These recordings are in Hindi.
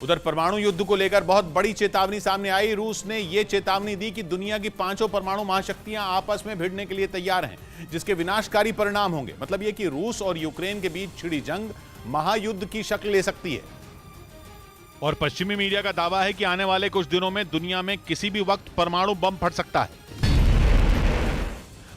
उधर परमाणु युद्ध को लेकर बहुत बड़ी चेतावनी सामने आई। रूस ने यह चेतावनी दी कि दुनिया की पांचों परमाणु महाशक्तियां आपस में भिड़ने के लिए तैयार हैं, जिसके विनाशकारी परिणाम होंगे। मतलब यह कि रूस और यूक्रेन के बीच छिड़ी जंग महायुद्ध की शक्ल ले सकती है। और पश्चिमी मीडिया का दावा है कि आने वाले कुछ दिनों में दुनिया में किसी भी वक्त परमाणु बम फट सकता है।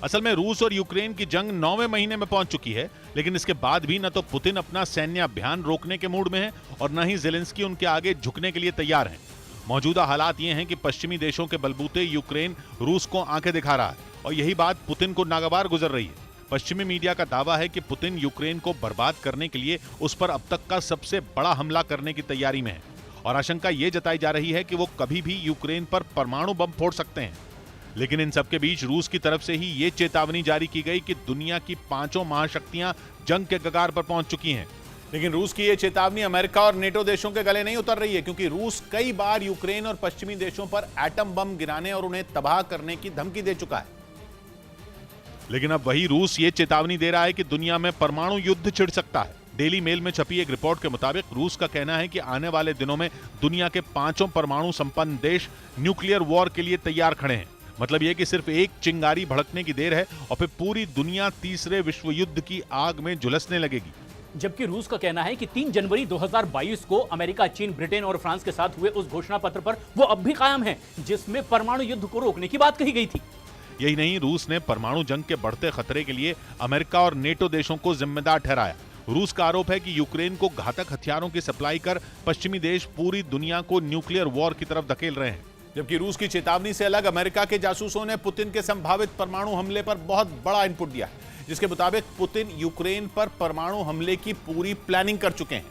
असल में रूस और यूक्रेन की जंग 9वें महीने में पहुंच चुकी है, लेकिन इसके बाद भी न तो पुतिन अपना सैन्य अभियान रोकने के मूड में है और न ही ज़ेलेंस्की उनके आगे झुकने के लिए तैयार हैं। मौजूदा हालात ये हैं कि पश्चिमी देशों के बलबूते यूक्रेन रूस को आंखें दिखा रहा है और यही बात पुतिन को नागवार गुजर रही है। पश्चिमी मीडिया का दावा है कि पुतिन यूक्रेन को बर्बाद करने के लिए उस पर अब तक का सबसे बड़ा हमला करने की तैयारी में है और आशंका ये जताई जा रही है कि वो कभी भी यूक्रेन पर परमाणु बम फोड़ सकते हैं। लेकिन इन सबके बीच रूस की तरफ से ही ये चेतावनी जारी की गई कि दुनिया की पांचों महाशक्तियां जंग के कगार पर पहुंच चुकी हैं। लेकिन रूस की ये चेतावनी अमेरिका और नेटो देशों के गले नहीं उतर रही है, क्योंकि रूस कई बार यूक्रेन और पश्चिमी देशों पर एटम बम गिराने और उन्हें तबाह करने की धमकी दे चुका है। लेकिन अब वही रूस ये चेतावनी दे रहा है कि दुनिया में परमाणु युद्ध छिड़ सकता है। डेली मेल में छपी एक रिपोर्ट के मुताबिक रूस का कहना है कि आने वाले दिनों में दुनिया के पांचों परमाणु संपन्न देश न्यूक्लियर वॉर के लिए तैयार खड़े हैं। मतलब यह कि सिर्फ एक चिंगारी भड़कने की देर है और फिर पूरी दुनिया तीसरे विश्व युद्ध की आग में झुलसने लगेगी। जबकि रूस का कहना है कि 3 जनवरी 2022 को अमेरिका, चीन, ब्रिटेन और फ्रांस के साथ हुए उस घोषणा पत्र पर वो अब भी कायम है, जिसमें परमाणु युद्ध को रोकने की बात कही गई थी। यही नहीं, रूस ने परमाणु जंग के बढ़ते खतरे के लिए अमेरिका और नेटो देशों को जिम्मेदार ठहराया। रूस का आरोप है कि यूक्रेन को घातक हथियारों की सप्लाई कर पश्चिमी देश पूरी दुनिया को न्यूक्लियर वॉर की तरफ धकेल रहे हैं। जबकि रूस की चेतावनी से अलग अमेरिका के जासूसों ने पुतिन के संभावित परमाणु हमले पर बहुत बड़ा इनपुट दिया है, जिसके मुताबिक पुतिन यूक्रेन पर परमाणु हमले की पूरी प्लानिंग कर चुके हैं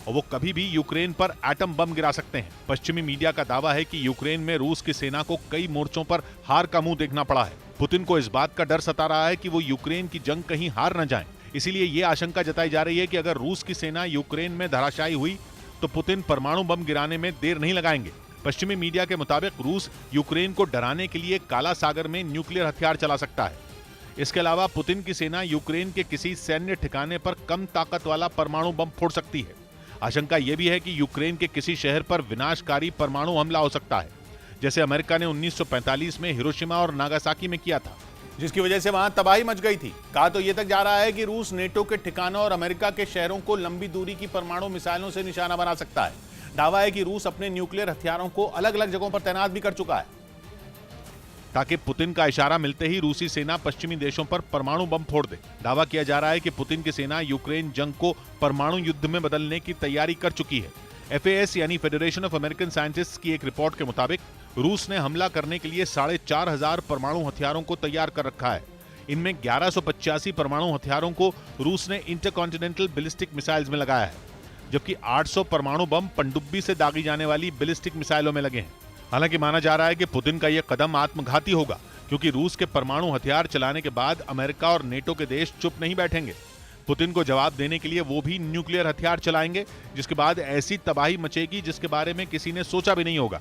और वो कभी भी यूक्रेन पर एटम बम गिरा सकते हैं। पश्चिमी मीडिया का दावा है कि यूक्रेन में रूस की सेना को कई मोर्चों पर हार का मुंह देखना पड़ा है। पुतिन को इस बात का डर सता रहा है कि वो यूक्रेन की जंग कहीं हार न जाए। इसीलिए ये आशंका जताई जा रही है कि अगर रूस की सेना यूक्रेन में धराशायी हुई तो पुतिन परमाणु बम गिराने में देर नहीं लगाएंगे। पश्चिमी मीडिया के मुताबिक रूस यूक्रेन को डराने के लिए काला सागर में न्यूक्लियर हथियार चला सकता है। इसके अलावा पुतिन की सेना यूक्रेन के किसी सैन्य ठिकाने पर कम ताकत वाला परमाणु बम फोड़ सकती है। आशंका यह भी है कि यूक्रेन के किसी शहर पर विनाशकारी परमाणु हमला हो सकता है, जैसे अमेरिका ने 1945 में हिरोशिमा और नागासाकी में किया था, जिसकी वजह से वहां तबाही मच गई थी। कहा तो यह तक जा रहा है कि रूस नेटो के ठिकानों और अमेरिका के शहरों को लंबी दूरी की परमाणु मिसाइलों से निशाना बना सकता है। दावा है कि रूस अपने न्यूक्लियर हथियारों को अलग अलग जगहों पर तैनात भी कर चुका है, ताकि पुतिन का इशारा मिलते ही रूसी सेना पश्चिमी देशों पर परमाणु बम फोड़ दे। दावा किया जा रहा है कि पुतिन की सेना यूक्रेन जंग को परमाणु युद्ध में बदलने की तैयारी कर चुकी है। FAS यानी फेडरेशन ऑफ अमेरिकन साइंटिस्ट्स की एक रिपोर्ट के मुताबिक रूस ने हमला करने के लिए 4500 परमाणु हथियारों को तैयार कर रखा है। इनमें 1185 परमाणु हथियारों को रूस ने इंटरकॉन्टिनेंटल बैलिस्टिक मिसाइल्स में लगाया है, जबकि 800 परमाणु बम पनडुब्बी से दागी जाने वाली बैलिस्टिक मिसाइलों में लगे हैं। हालांकि माना जा रहा है कि पुतिन का यह कदम आत्मघाती होगा, क्योंकि रूस के परमाणु हथियार चलाने के बाद अमेरिका और नेटो के देश चुप नहीं बैठेंगे। पुतिन को जवाब देने के लिए वो भी न्यूक्लियर हथियार चलाएंगे, जिसके बाद ऐसी तबाही मचेगी जिसके बारे में किसी ने सोचा भी नहीं होगा।